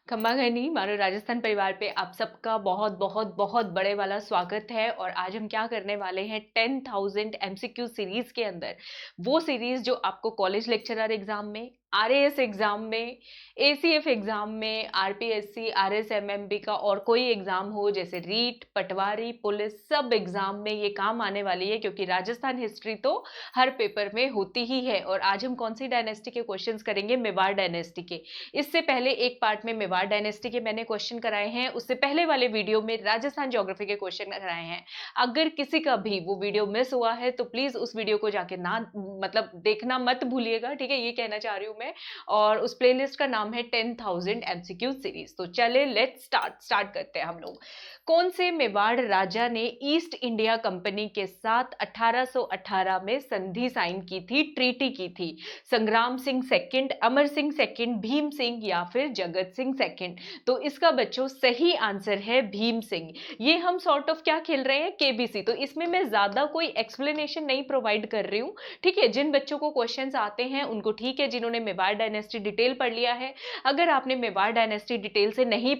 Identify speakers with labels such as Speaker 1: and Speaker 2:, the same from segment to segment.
Speaker 1: खम्मा घनी मारो राजस्थान परिवार पे आप सबका बहुत बहुत बहुत बड़े वाला स्वागत है। और आज हम क्या करने वाले हैं, 10,000 एमसीक्यू सीरीज के अंदर वो सीरीज जो आपको कॉलेज लेक्चरर एग्जाम में, आरएएस एग्जाम में, एसीएफ एग्जाम में, आरपीएससी, आरएसएमएमबी का और कोई एग्जाम हो जैसे रीट, पटवारी, पुलिस, सब एग्जाम में ये काम आने वाली है, क्योंकि राजस्थान हिस्ट्री तो हर पेपर में होती ही है। और आज हम कौन सी डायनेस्टी के क्वेश्चंस करेंगे, मेवाड़ डायनेस्टी के। इससे पहले एक पार्ट में मेवाड़ डायनेस्टी के मैंने क्वेश्चन कराए हैं, उससे पहले वाले वीडियो में राजस्थान ज्योग्राफी के क्वेश्चन कराए हैं। अगर किसी का भी वो वीडियो मिस हुआ है तो प्लीज उस वीडियो को जाके ना मतलब देखना मत भूलिएगा, ठीक है, ये कहना चाह रही हूं मैं। और उस प्लेलिस्ट का नाम है 10,000 एमसीक्यू सीरीज। तो चले लेट्स स्टार्ट करते हैं हम लोग। कौन से मेवाड़ राजा ने ईस्ट इंडिया कंपनी के साथ 1818 में संधि साइन की थी, ट्रीटी की थी? संग्राम सिंह सेकंड, अमर सिंह सेकंड, भीम सिंह या फिर जगत सिंह सेकंड? तो इसका बच्चों सही आंसर है भीम सिंह। ये हम सॉर्ट ऑफ क्या खेल रहे हैं, केबीसी। तो इसमें मैं ज्यादा कोई एक्सप्लेनेशन नहीं प्रोवाइड कर रही हूँ, ठीक है। जिन बच्चों को क्वेश्चंस आते हैं उनको ठीक है, जिन्होंने मेवाड़ डायनेस्टी डिटेल पढ़ लिया है। अगर आपने मेवाड़ डायनेस्टी डिटेल से नहीं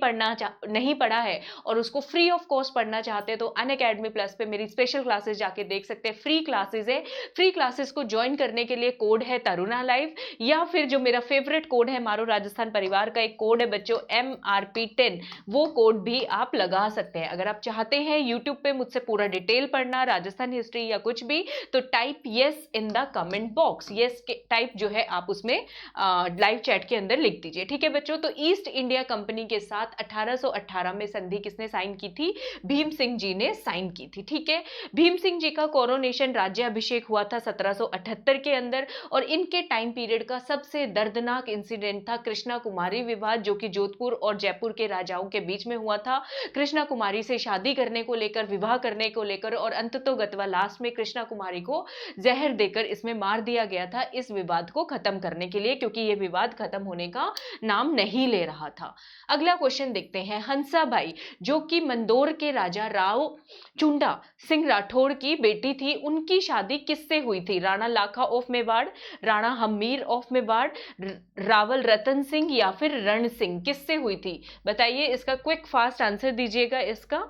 Speaker 1: पढ़ा है और उसको फ्री ऑफ कॉस्ट पढ़ना चाहते हैं तो अनअकैडमी प्लस पे मेरी स्पेशल क्लासेस जाके देख सकते हैं। फ्री क्लासेस है, फ्री क्लासेस को ज्वाइन करने के लिए कोड है तरुणा लाइव, या फिर जो मेरा फेवरेट कोड है मारो राजस्थान परिवार का एक कोड है बच्चों MRP10, वो कोड भी आप लगा सकते हैं। अगर आप चाहते हैं यूट्यूब पे मुझसे पूरा डिटेल पढ़ना, राजस्थान हिस्ट्री या कुछ भी, तो type yes in the comment box. Yes type जो है आप उसमें लाइव चैट के अंदर लिख दीजिए, ठीक है बच्चों। तो ईस्ट इंडिया कंपनी के साथ 1818 में संधि किसने साइन की थी? भीम सिंह जी ने साइन की थी, ठीक है। भीम सिंह जी का कोरोनेशन, राज्याभिषेक हुआ था 1778 के अंदर। और इनके टाइम पीरियड का सबसे दर्दनाक इंसिडेंट था कृष्णा कुमारी विवाद, जो कि जोधपुर और जयपुर के राजाओं के बीच में हुआ था। कृष्णा कुमारी से शादी करने को लेकर, विवाह करने को लेकर, और अंततोगत्वा लास्ट में कृष्णा कुमारी को जहर देकर इसमें मार दिया गया था, इस विवाद को खत्म करने के लिए, क्योंकि यह विवाद खत्म होने का नाम नहीं ले रहा था। अगला क्वेश्चन देखते हैं। हंसाबाई जो कि मंदोर के राजा राव चुंडा सिंह राठौड़ की बेटी थी, उनकी शादी किससे हुई थी? राणा लाखा ऑफ मेवाड़, राणा हमीर ऑफ मेवाड़, रावल रतन सिंह या फिर रण सिंह? किससे हुई थी बताइए, इसका क्विक फास्ट आंसर दीजिएगा इसका।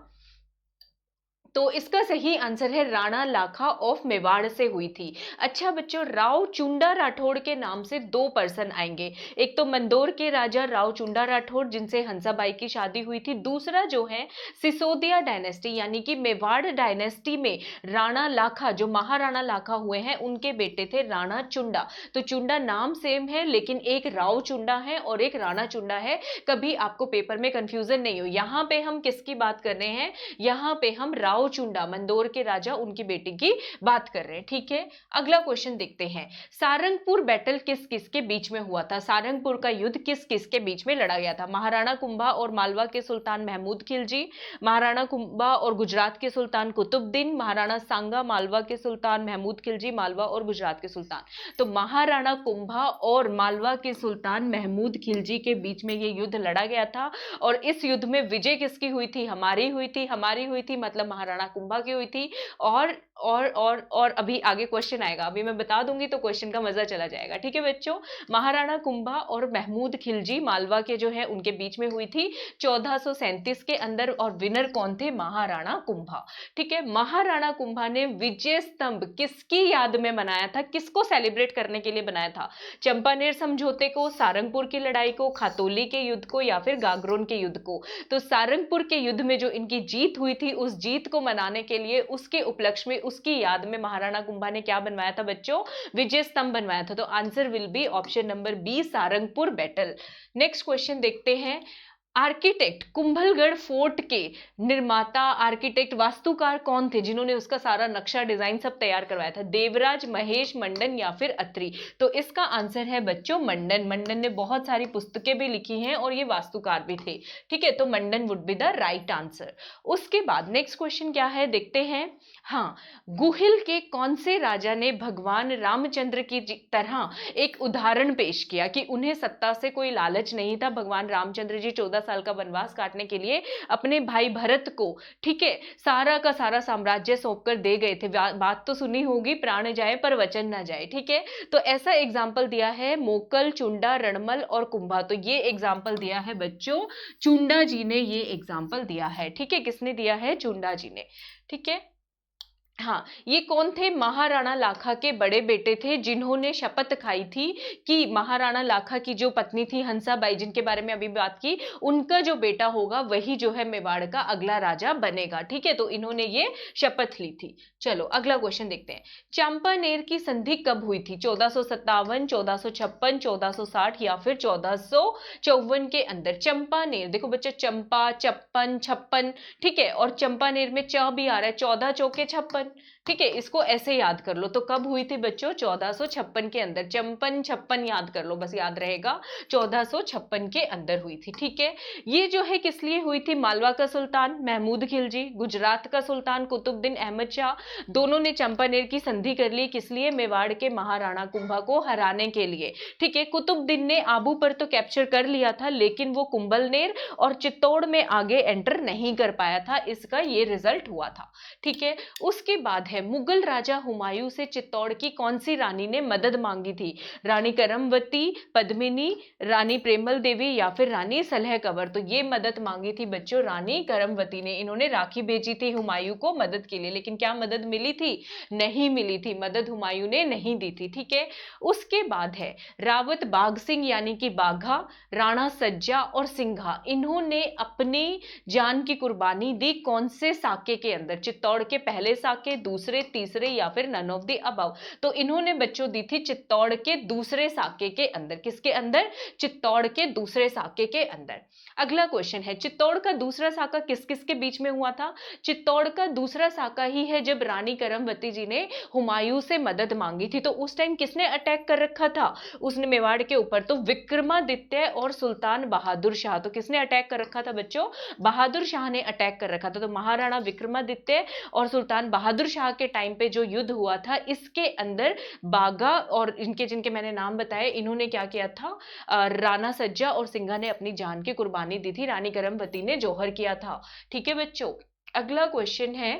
Speaker 1: तो इसका सही आंसर है राणा लाखा ऑफ मेवाड़ से हुई थी। अच्छा बच्चों, राव चुंडा राठौड़ के नाम से दो पर्सन आएंगे। एक तो मंदोर के राजा राव चुंडा राठौड़ जिनसे हंसाबाई की शादी हुई थी, दूसरा जो है सिसोदिया डायनेस्टी यानी कि मेवाड़ डायनेस्टी में राणा लाखा, जो महाराणा लाखा हुए हैं, उनके बेटे थे राणा चुंडा। तो चुंडा नाम सेम है लेकिन एक राव चुंडा है और एक राणा चुंडा है, कभी आपको पेपर में कंफ्यूजन नहीं हो। यहां पे हम किसकी बात कर रहे हैं, यहां पे हम राव चुंडा मंदोर के राजा उनकी बेटी की बात कर रहे हैं, ठीक है। अगला क्वेश्चन देखते हैं। सारंगपुर बैटल किस किस के बीच में हुआ था? सारंगपुर का युद्ध किस किस के बीच में लड़ा गया था? महाराणा कुंभा और मालवा के सुल्तान महमूद खिलजी, महाराणा कुंभा और गुजरात के सुल्तान कुतुबुद्दीन, महाराणा सांगा मालवा के सुल्तान महमूद खिलजी मालवा और गुजरात के सुल्तान। तो महाराणा कुंभा और मालवा के सुल्तान महमूद खिलजी के बीच में यह युद्ध लड़ा गया था। और इस युद्ध में विजय किसकी हुई थी? हमारी हुई थी। हमारी हुई थी मतलब महाराणा कुंभा की हुई थी। और अभी आगे क्वेश्चन आएगा, अभी मैं बता दूंगी तो क्वेश्चन का मजा चला जाएगा, ठीक है बच्चों। महाराणा कुंभा और महमूद खिलजी मालवा के जो है उनके बीच में हुई थी 1437 के अंदर। और विनर कौन थे? महाराणा कुंभा, ठीक है। महाराणा कुंभा ने विजय स्तंभ किसकी याद में बनाया था, किसको सेलिब्रेट करने के लिए बनाया था? चंपानेर समझौते को, सारंगपुर की लड़ाई को, खातौली के युद्ध को, या फिर गागरोन के युद्ध को? तो सारंगपुर के युद्ध में जो इनकी जीत हुई थी, उस जीत को मनाने के लिए, उसके उपलक्ष्य में, उसकी याद में महाराणा कुंभा ने क्या बनवाया था बच्चों? विजय स्तंभ बनवाया था। तो answer will be option number b, Sarangpur battle. Next question देखते हैं। आर्किटेक्ट, कुंभलगढ़ फोर्ट के निर्माता, आर्किटेक्ट, वास्तुकार कौन थे जिन्होंने उसका सारा नक्शा डिजाइन सब तैयार करवाया था? देवराज, महेश, मंडन या फिर अत्री? तो इसका आंसर है बच्चों मंडन। मंडन ने बहुत सारी पुस्तकें भी लिखी हैं और ये वास्तुकार भी थे, ठीक है। तो Mandan would be the right answer. उसके बाद नेक्स्ट क्वेश्चन क्या है देखते हैं। हाँ, गुहिल के कौन से राजा ने भगवान रामचंद्र की तरह एक उदाहरण पेश किया कि उन्हें सत्ता से कोई लालच नहीं था? भगवान रामचंद्र जी 14 साल का वनवास काटने के लिए अपने भाई भरत को, ठीक है, सारा का सारा साम्राज्य सौंपकर दे गए थे। बात तो सुनी होगी, प्राण जाए पर वचन ना जाए, ठीक है। तो ऐसा एग्जाम्पल दिया है मोकल, चुंडा, रणमल और कुंभा। तो ये एग्जाम्पल दिया है बच्चों चुंडा जी ने, ये एग्जाम्पल दिया है, ठीक है। किसने दिया है? चुंडा जी ने, ठीक है। हाँ, ये कौन थे? महाराणा लाखा के बड़े बेटे थे, जिन्होंने शपथ खाई थी कि महाराणा लाखा की जो पत्नी थी हंसाबाई, जिनके बारे में अभी बात की, उनका जो बेटा होगा वही जो है मेवाड़ का अगला राजा बनेगा, ठीक है। तो इन्होंने ये शपथ ली थी। चलो अगला क्वेश्चन देखते हैं। चंपानेर की संधि कब हुई थी? 1457, 1456, 1460 या फिर 1454 के अंदर? चंपानेर, देखो बच्चा, चंपा, चप्पन, छप्पन, ठीक है, और चंपानेर में च भी आ रहा है, 14 चौके 56, ठीक है। इसको ऐसे याद कर लो। तो कब हुई थी बच्चों? 1456 के अंदर। चंपन छप्पन याद कर लो, बस याद रहेगा, 1456 के अंदर हुई थी, ठीक है। ये जो है किस लिए हुई थी? मालवा का सुल्तान महमूद खिलजी, गुजरात का सुल्तान कुतुबुद्दीन अहमद शाह, दोनों ने चंपानेर की संधि कर ली। किस लिए? मेवाड़ के महाराणा कुंभा को हराने के लिए, ठीक है। कुतुबुद्दीन ने आबू पर तो कैप्चर कर लिया था, लेकिन वो कुंभलनेर और चित्तौड़ में आगे एंटर नहीं कर पाया था, इसका ये रिजल्ट हुआ था, ठीक है। उसके बाद है मुगल राजा हुमायूं से चित्तौड़ की कौन सी रानी ने मदद मांगी थी? रानी करमवती, पद्मिनी, रानी प्रेमल देवी या फिर रानी सलह कवर? तो ये मदद मांगी थी बच्चों रानी करमवती ने। इन्होंने राखी भेजी थी हुमायूं को मदद के लिए, लेकिन क्या मदद मिली थी? नहीं मिली थी, मदद हुमायूं ने नहीं दी थी, ठीक है। उसके बाद है रावत बाघ सिंह यानी कि बाघा, राणा सज्जा और सिंघा, इन्होंने अपनी जान की कुर्बानी दी कौन से साके के अंदर? चित्तौड़ के पहले साके, दूसरे, तीसरे या फिर नन ऑफ द अबव? तो इन्होंने बच्चों दी थी चित्तौड़ के दूसरे साके के अंदर। किसके अंदर? चित्तौड़ के दूसरे साके के अंदर। अगला क्वेश्चन है, चित्तौड़ का दूसरा साका किस किस के बीच में हुआ था? चित्तौड़ का दूसरा साका ही है जब रानी करमवती जी ने हुमायूं से मदद मांगी थी। तो उस टाइम किसने अटैक कर रखा था उसने मेवाड़ के ऊपर? तो विक्रमादित्य और सुल्तान बहादुर शाह। तो किसने अटैक कर रखा था बच्चों? बहादुर शाह ने अटैक कर रखा था। तो महाराणा विक्रमादित्य और सुल्तान बहादुर शाह के टाइम पे जो युद्ध हुआ था, इसके अंदर बागा और इनके जिनके मैंने नाम बताए, इन्होंने क्या किया था? राणा सज्जा और सिंघा ने अपनी जान की कुर्बानी दी थी, रानी करमवती ने जौहर किया था, ठीक है बच्चों। अगला क्वेश्चन है,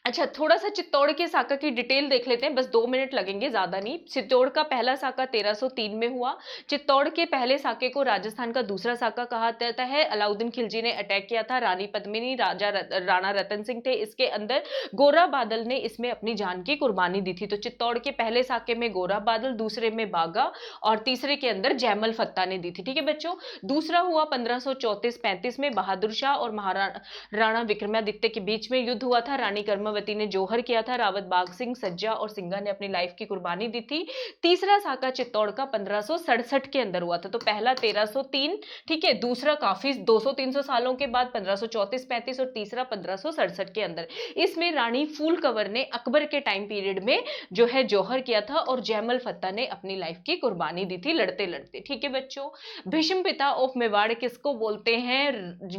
Speaker 1: अच्छा थोड़ा सा चित्तौड़ के साका की डिटेल देख लेते हैं, बस 2 मिनट लगेंगे, ज्यादा नहीं। चित्तौड़ का पहला साका 1303 में हुआ। चित्तौड़ के पहले साके को राजस्थान का दूसरा साका कहा जाता है। अलाउद्दीन खिलजी ने अटैक किया था, रानी पद्मिनी, राणा रतन सिंह थे इसके अंदर। गोरा बादल ने इसमें अपनी जान की कुर्बानी दी थी। तो चित्तौड़ के पहले साके में गोरा बादल, दूसरे में बागा और तीसरे के अंदर जैमल फत्ता ने दी थी, ठीक है बच्चों। दूसरा हुआ 1534-35 में, बहादुर शाह और महाराणा विक्रमादित्य के बीच में युद्ध हुआ था। रानी कर्मवती ने जौहर किया था, रावत बाघ सिंह, सज्जा और सिंघा ने अपनी लाइफ की कुर्बानी दी थी। तीसरा साका चित्तौड़ का 1567 के अंदर हुआ था। तो पहला 1303, ठीक है, दूसरा काफी 200-300 सालों के बाद 1534-35 और तीसरा 1567 के अंदर। इसमें रानी फूल कंवर ने अकबर के टाइम पीरियड में जो है जौहर किया था और जैमल फत्ता ने अपनी लाइफ की कुर्बानी दी थी लड़ते लड़ते, ठीक है बच्चों। भीष्म पिता ऑफ मेवाड़ किसको बोलते हैं?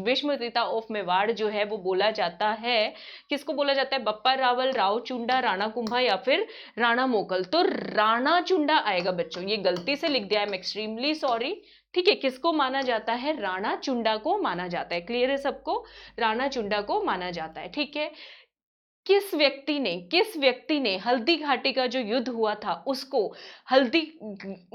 Speaker 1: भीष्म पिता ऑफ मेवाड़ जो है वो बोला जाता है, किसको बोला जाता है? बप्पा रावल, राव चुंडा, राणा कुंभा या फिर राणा मोकल? तो राणा चुंडा आएगा बच्चों, ये गलती से लिख दिया, आई एम एक्सट्रीमली सॉरी, ठीक है। किसको माना जाता है? राणा चुंडा को माना जाता है। क्लियर है सबको? राणा चुंडा को माना जाता है, ठीक है। किस व्यक्ति ने हल्दी घाटी का जो युद्ध हुआ था उसको, हल्दी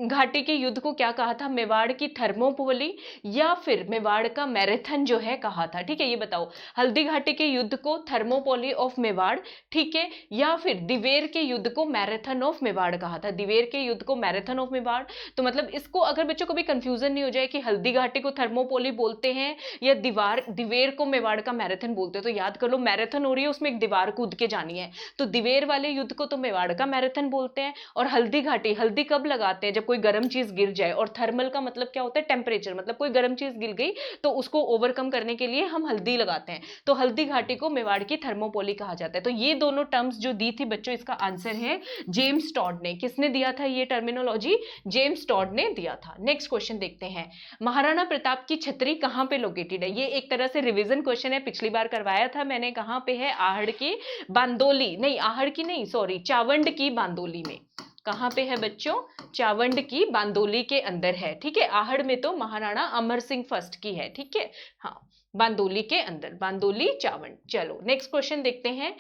Speaker 1: घाटी के युद्ध को क्या कहा था? मेवाड़ की थर्मोपोली या फिर मेवाड़ का मैराथन जो है कहा था, ठीक है। ये बताओ, हल्दी घाटी के युद्ध को थर्मोपोली ऑफ मेवाड़, ठीक है, या फिर दिवेर के युद्ध को मैराथन ऑफ मेवाड़ कहा था? दिवेर के युद्ध को मैराथन ऑफ मेवाड़। तो मतलब इसको अगर बच्चों कभी कंफ्यूजन नहीं हो जाए कि हल्दी घाटी को थर्मोपोली बोलते हैं या दिवेर को मेवाड़ का मैराथन बोलते हैं, तो याद कर लो, मैराथन हो रही है उसमें एक दीवार कूद के जानी है, तो दिवेर वाले युद्ध को तो मेवाड़ का मैराथन बोलते हैं। और हल्दी घाटी, हल्दी कब लगाते हैं? जब कोई गर्म चीज गिर जाए। और थर्मल का मतलब क्या होता है? टेम्परेचर, मतलब कोई गर्म चीज गिर गई तो उसको ओवरकम करने के लिए हम हल्दी लगाते हैं। तो हल्दी घाटी को मेवाड़ की थर्मोपोली कहा जाता है। तो ये दोनों टर्म्स जो दी थी बच्चों, इसका आंसर है जेम्स टॉड ने। किसने दिया था ये टर्मिनोलॉजी? जेम्स टॉड ने दिया था। नेक्स्ट क्वेश्चन देखते हैं, महाराणा प्रताप की छतरी कहां पे लोकेटेड है? ये एक तरह से रिवीजन क्वेश्चन है, पिछली बार करवाया था मैंने। कहां पे है? आहड़ की बांदोली, नहीं आहड़ की नहीं, सॉरी, चावंड की बांदोली में, कहाँ पे है बच्चों? चावंड की बांदोली के अंदर है, ठीक है। आहड़ में तो महाराणा अमर सिंह फर्स्ट की है, ठीक है। हाँ, बांदोली के अंदर, बांदोली चावंड। चलो नेक्स्ट क्वेश्चन देखते हैं।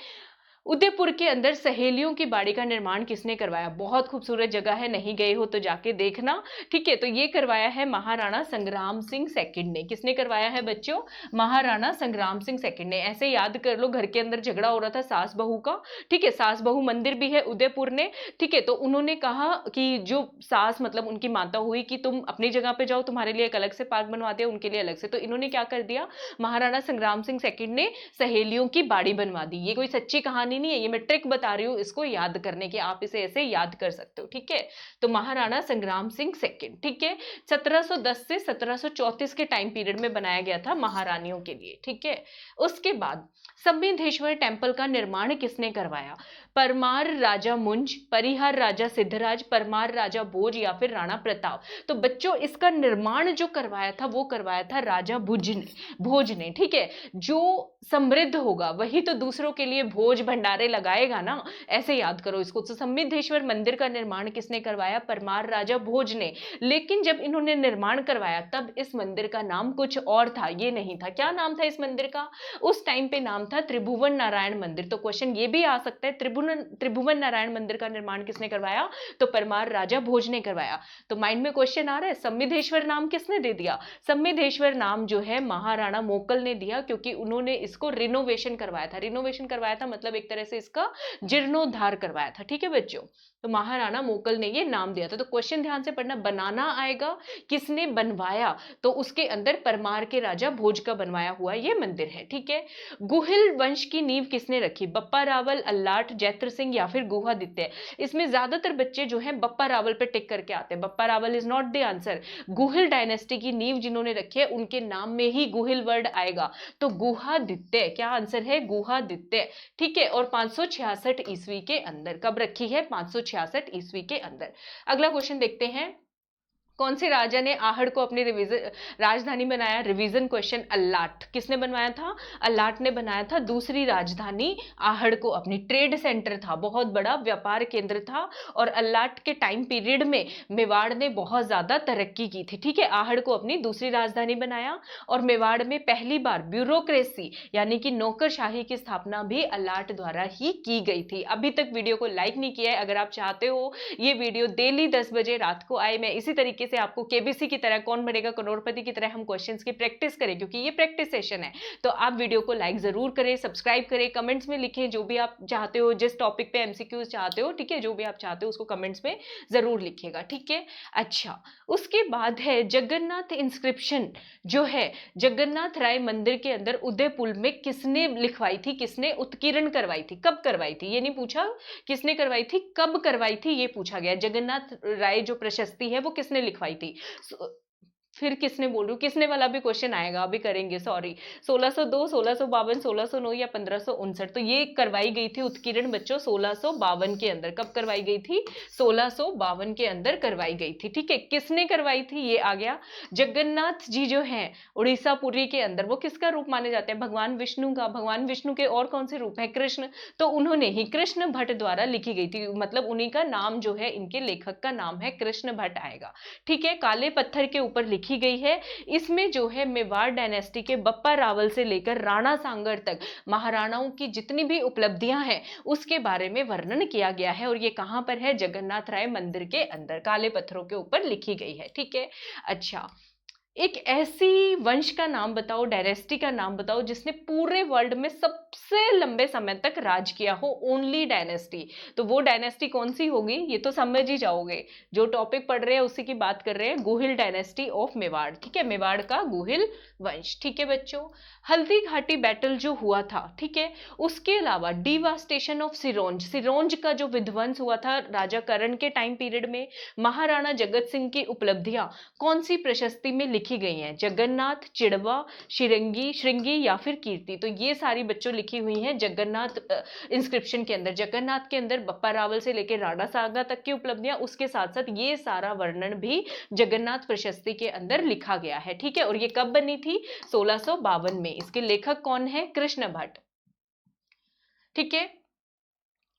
Speaker 1: उदयपुर के अंदर सहेलियों की बाड़ी का निर्माण किसने करवाया? बहुत खूबसूरत जगह है, नहीं गए हो तो जाके देखना, ठीक है। तो ये करवाया है महाराणा संग्राम सिंह सेकंड ने। किसने करवाया है बच्चों? महाराणा संग्राम सिंह सेकंड ने। ऐसे याद कर लो, घर के अंदर झगड़ा हो रहा था सास बहू का, ठीक है। सास बहू मंदिर भी है उदयपुर ने, ठीक है। तो उन्होंने कहा कि जो सास मतलब उनकी माता हुई कि तुम अपनी जगह पे जाओ, तुम्हारे लिए एक अलग से पार्क बनवा दिया, उनके लिए अलग से। तो इन्होंने क्या कर दिया, महाराणा संग्राम सिंह सेकंड ने सहेलियों की बाड़ी बनवा दी। ये कोई सच्ची कहानी नहीं है, ये मैं ट्रिक बता रही हूँ इसको याद करने की, आप इसे ऐसे याद कर सकते हो, ठीक है। तो महाराणा संग्राम सिंह सेकंड, ठीक है। 1710 से 1734 के टाइम पीरियड में बनाया गया था महारानियों के लिए, ठीक है। उसके बाद संबिंधेश्वर टेम्पल का निर्माण किसने करवाया? परमार राजा मुंज, परिहार राजा सिद्धराज, परमार राजा भोज या फिर राणा प्रताप। तो बच्चों इसका निर्माण जो करवाया था वो करवाया था राजा भोज ने, ठीक है। जो समृद्ध होगा वही तो दूसरों के लिए भोज भंडारे लगाएगा ना, ऐसे याद करो इसको। तो संबिंधेश्वर मंदिर का निर्माण किसने करवाया? परमार राजा भोज ने। लेकिन जब इन्होंने निर्माण करवाया तब इस मंदिर का नाम कुछ और था, ये नहीं था। क्या नाम था इस मंदिर का? उस टाइम पे नाम था त्रिभुवन नारायण मंदिर। तो क्वेश्चन ये भी आ सकता है, त्रिभुवन नारायण मंदिर का निर्माण किसने करवाया? तो परमार राजा भोज ने करवाया। तो माइंड में क्वेश्चन आ रहा है, संबिंधेश्वर नाम किसने दे दिया? संबिंधेश्वर नाम जो है महाराणा मोकल ने दिया, क्योंकि उन्होंने इसको रिनोवेशन करवाया था। रिनोवेशन करवाया था मतलब एक तरह से इसका जीर्णोद्धार करवाया था, ठीक है बच्चों। तो महाराणा मोकल ने ये नाम दिया था। तो क्वेश्चन ध्यान से पढ़ना, बनाना आएगा, किसने बनवाया? तो उसके अंदर परमार के राजा भोज का बनवाया हुआ ये मंदिर है, ठीक है। गुहिल वंश की नींव किसने रखी? बप्पा रावल, अल्लाट, जैत्र सिंह या फिर गुहादित्य। इसमें ज्यादातर बच्चे जो है बप्पा रावल पे टिक करके आते हैं। Bappa Rawal is not the answer. Guhil dynasty की नींव जिन्होंने रखी है उनके नाम में ही गुहिल वर्ड आएगा। तो गुहादित्य, क्या आंसर है? गुहादित्य, ठीक है। और 566 ईस्वी के अंदर, कब रखी है? 566 ईस्वी के अंदर। अगला क्वेश्चन देखते हैं। कौन से राजा ने आहड़ को अपनी राजधानी बनाया? Revision question. अल्लाट। किसने बनवाया था? अल्लाट ने बनाया था दूसरी राजधानी आहड़ को अपनी। ट्रेड सेंटर था, बहुत बड़ा व्यापार केंद्र था। और अल्लाट के टाइम पीरियड में मेवाड़ ने बहुत ज्यादा तरक्की की थी, ठीक है। आहड़ को अपनी दूसरी राजधानी बनाया। और मेवाड़ में पहली बार ब्यूरोक्रेसी यानी कि नौकरशाही की स्थापना भी अल्लाट द्वारा ही की गई थी। अभी तक वीडियो को लाइक नहीं किया है, अगर आप चाहते हो ये वीडियो डेली 10 बजे रात को आए, मैं इसी तरीके से आपको केबीसी की तरह, कौन बनेगा करोड़पति की तरह हम क्वेश्चंस की प्रैक्टिस करें, क्योंकि ये प्रैक्टिस सेशन है। तो आप वीडियो को लाइक जरूर करें, सब्सक्राइब करें, कमेंट्स में लिखें जो भी आप चाहते हो, जिस टॉपिक पे एमसीक्यूज चाहते हो, ठीक है। जो भी आप चाहते हो उसको कमेंट्स में जरूर लिखिएगा, ठीक है। अच्छा, उसके बाद है जगन्नाथ इंस्क्रिप्शन जो है जगन्नाथ राय मंदिर के अंदर उदयपुर में किसने लिखवाई थी, किसने उत्कीर्ण करवाई थी, कब करवाई थी? ये नहीं पूछा किसने करवाई थी, कब करवाई थी, ये पूछा गया। जगन्नाथ राय जो प्रशस्ति है वो किसने लिखवाई थी? फिर किसने बोल रही हूँ, किसने वाला भी क्वेश्चन आएगा, अभी करेंगे, सॉरी। 1602, 1652, 1609 या 1559। तो ये करवाई गई थी उत्कीर्ण बच्चों 1652 के अंदर। कब करवाई गई थी? 1652 के अंदर करवाई गई थी, ठीक है। किसने करवाई थी? ये आ गया। जगन्नाथ जी जो हैं उड़ीसा पुरी के अंदर, वो किसका रूप माने जाते हैं? भगवान विष्णु का। भगवान विष्णु के और कौन से रूप है? कृष्ण। तो उन्होंने ही, कृष्ण भट्ट द्वारा लिखी गई थी, मतलब उन्हीं का नाम जो है, इनके लेखक का नाम है कृष्ण भट्ट आएगा, ठीक है। काले पत्थर के ऊपर लिखी गई है। इसमें जो है मेवाड़ डायनेस्टी के बप्पा रावल से लेकर राणा सांगर तक महाराणाओं की जितनी भी उपलब्धियां हैं उसके बारे में वर्णन किया गया है। और ये कहां पर है? जगन्नाथ राय मंदिर के अंदर, काले पत्थरों के ऊपर लिखी गई है, ठीक है। अच्छा, एक ऐसी वंश का नाम बताओ, डायनेस्टी का नाम बताओ जिसने पूरे वर्ल्ड में सबसे लंबे समय तक राज किया हो, ओनली डायनेस्टी। तो वो डायनेस्टी कौन सी होगी? ये तो समझ ही जाओगे, जो टॉपिक पढ़ रहे हैं उसी की बात कर रहे हैं। गुहिल डायनेस्टी ऑफ मेवाड़, ठीक है। मेवाड़ का गुहिल वंश, ठीक है बच्चों। हल्दी घाटी बैटल जो हुआ था, ठीक है, उसके अलावा डिवास्टेशन ऑफ सिरोंज, सिरोंज का जो विध्वंस हुआ था राजा करण के टाइम पीरियड में, महाराणा जगत सिंह की उपलब्धियां कौन सी प्रशस्ति में लिखी गई हैं? जगन्नाथ, चिड़वा, श्रृंगी या फिर कीर्ति। तो ये सारी बच्चों लिखी हुई हैं जगन्नाथ इंस्क्रिप्शन के अंदर। जगन्नाथ के अंदर बप्पा रावल से लेकर राणा सांगा तक की उपलब्धियां, उसके साथ साथ ये सारा वर्णन भी जगन्नाथ प्रशस्ति के अंदर लिखा गया है, ठीक है। और ये कब बनी थी? 1652 में। इसके लेखक कौन है? कृष्ण भट्ट, ठीक है।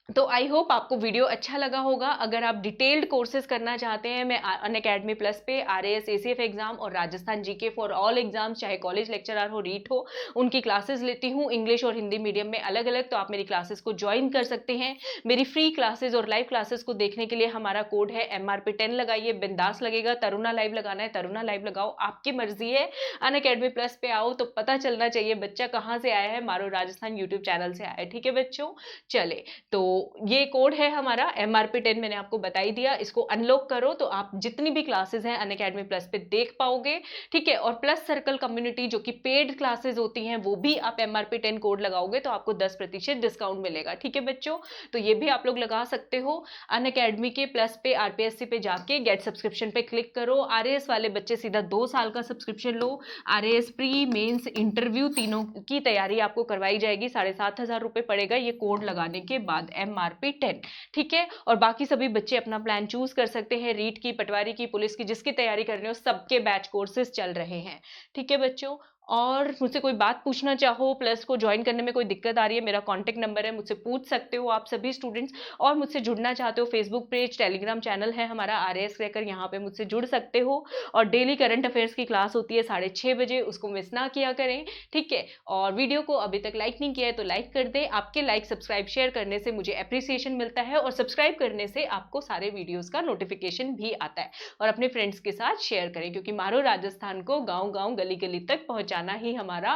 Speaker 1: तो आई होप आपको वीडियो अच्छा लगा होगा। अगर आप डिटेल्ड कोर्सेज करना चाहते हैं, मैं अनअकैडमी प्लस पे आरएएस एसीएफ एग्जाम और Rajasthan GK for all exams, चाहे कॉलेज लेक्चरर हो, रीट हो, उनकी क्लासेस लेती हूँ इंग्लिश और हिंदी मीडियम में अलग अलग। तो आप मेरी क्लासेस को ज्वाइन कर सकते हैं। मेरी फ्री क्लासेस और लाइव क्लासेस को देखने के लिए हमारा कोड है MRP10 लगाइए, बिंदास लगेगा। तरुणा लाइव लगाना है तरुणा लाइव लगाओ, आपकी मर्जी है। अनअकैडमी प्लस पे आओ तो पता चलना चाहिए बच्चा कहाँ से आया है, मारो राजस्थान यूट्यूब चैनल से आया है। ठीक है बच्चों, चले। तो ये कोड है हमारा MRP10, मैंने आपको बता ही दिया। इसको अनलॉक करो तो आप जितनी भी क्लासेस हैं अनअकैडमी प्लस पे देख पाओगे। ठीक है, और प्लस सर्कल कम्युनिटी जो कि पेड क्लासेस होती हैं, वो भी आप MRP10 कोड लगाओगे तो आपको 10% डिस्काउंट मिलेगा। ठीक है बच्चों, तो ये भी आप लोग लगा सकते हो। अनअकैडमी के प्लस पे RPSC पे जाके गेट सब्सक्रिप्शन पे क्लिक करो। RAS वाले बच्चे सीधा 2 साल का सब्सक्रिप्शन लो। RAS प्री मेंस इंटरव्यू तीनों की तैयारी आपको करवाई जाएगी, 7,500 रुपए पड़ेगा ये कोड लगाने के बाद, MRP10। ठीक है, और बाकी सभी बच्चे अपना प्लान चूज कर सकते हैं। रीट की, पटवारी की, पुलिस की, जिसकी तैयारी करनी हो, सबके बैच कोर्सेज चल रहे हैं। ठीक है बच्चों, और मुझसे कोई बात पूछना चाहो, प्लस को ज्वाइन करने में कोई दिक्कत आ रही है, मेरा कॉन्टेक्ट नंबर है, मुझसे पूछ सकते हो आप सभी स्टूडेंट्स। और मुझसे जुड़ना चाहते हो, फेसबुक पेज, टेलीग्राम चैनल है हमारा RAS क्रैकर, यहाँ पे मुझसे जुड़ सकते हो। और डेली करंट अफेयर्स की क्लास होती है 6:30 बजे, उसको मिस ना किया करें। ठीक है, और वीडियो को अभी तक लाइक नहीं किया है तो लाइक कर दे। आपके लाइक, सब्सक्राइब, शेयर करने से मुझे अप्रिसिएशन मिलता है, और सब्सक्राइब करने से आपको सारे वीडियोस का नोटिफिकेशन भी आता है। और अपने फ्रेंड्स के साथ शेयर करें, क्योंकि मारो राजस्थान को गांव गांव, गली गली तक पहुंचाना ही हमारा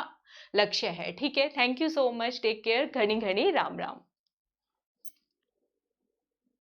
Speaker 1: लक्ष्य है। ठीक है, thank you so much, take care, घनी घनी राम राम।